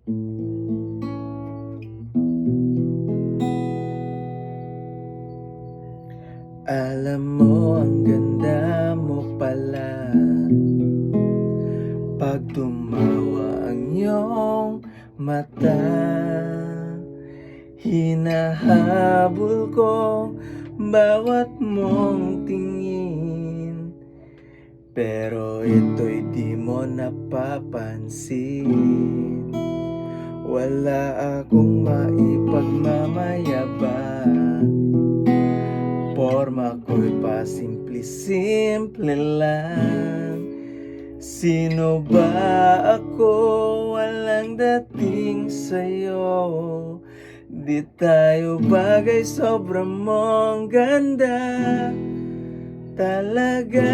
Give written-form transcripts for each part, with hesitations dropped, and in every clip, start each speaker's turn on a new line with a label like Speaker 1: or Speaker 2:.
Speaker 1: Alam mo, ang ganda mo pala pag tumawa ang iyong mata. Hinahabol ko bawat mong tingin, pero ito'y di mo napapansin. Wala akong maipagmamayabang, porma ko'y pasimple-simple lang. Sino ba ako? Walang dating sa'yo. Di tayo bagay, sobrang mong ganda talaga.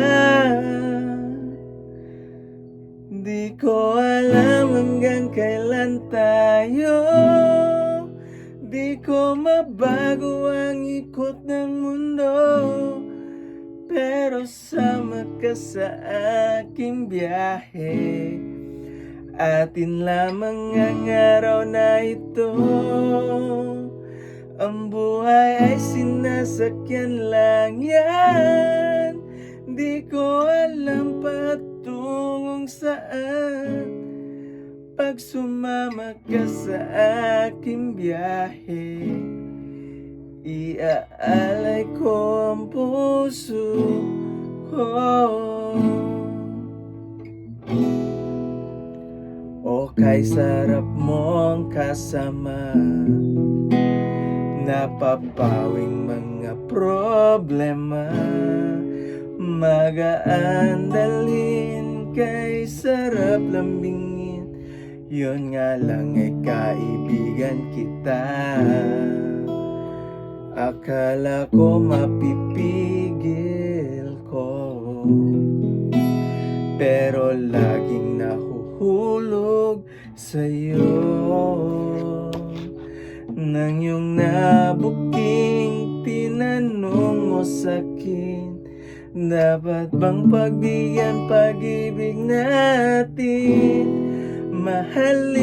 Speaker 1: Di ko alam hanggang kailan tayo. Di ko mabago ang ikot ng mundo, pero sama ka sa aking biyahe. Atin lamang ang araw na ito. Ang buhay ay sinasakyan lang yan. Di ko alam patungong saan. Pag sumama ka sa aking biyahe, iaalay ko ang puso ko. O kay sarap mong kasama, napapawing mga problema. Magaan dalhin, kay sarap lambingin. Yun nga lang ay kaibigan kita. Akala ko mapipigil ko, pero laging nahuhulog sa'yo. Nang yung nabuking tinanong mo sa'kin, dapat bang pagbigyan pag-ibig natin, mahalin?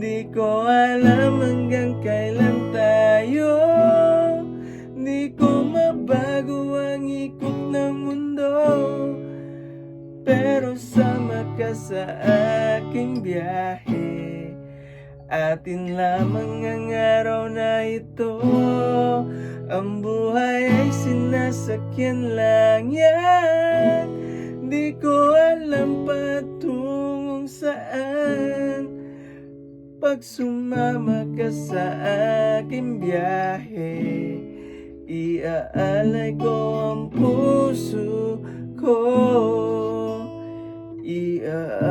Speaker 1: Di ko alam hanggang kailan tayo. Di ko mabago ang ikot ng mundo, pero sama ka sa aking biyahe. Atin lamang ang araw na ito. Ang buhay ay sinasakyan lang yan. Di ko alam patungong saan. Pag sumama ka sa aking biyahe, iaalay ko ang puso ko. Iaalay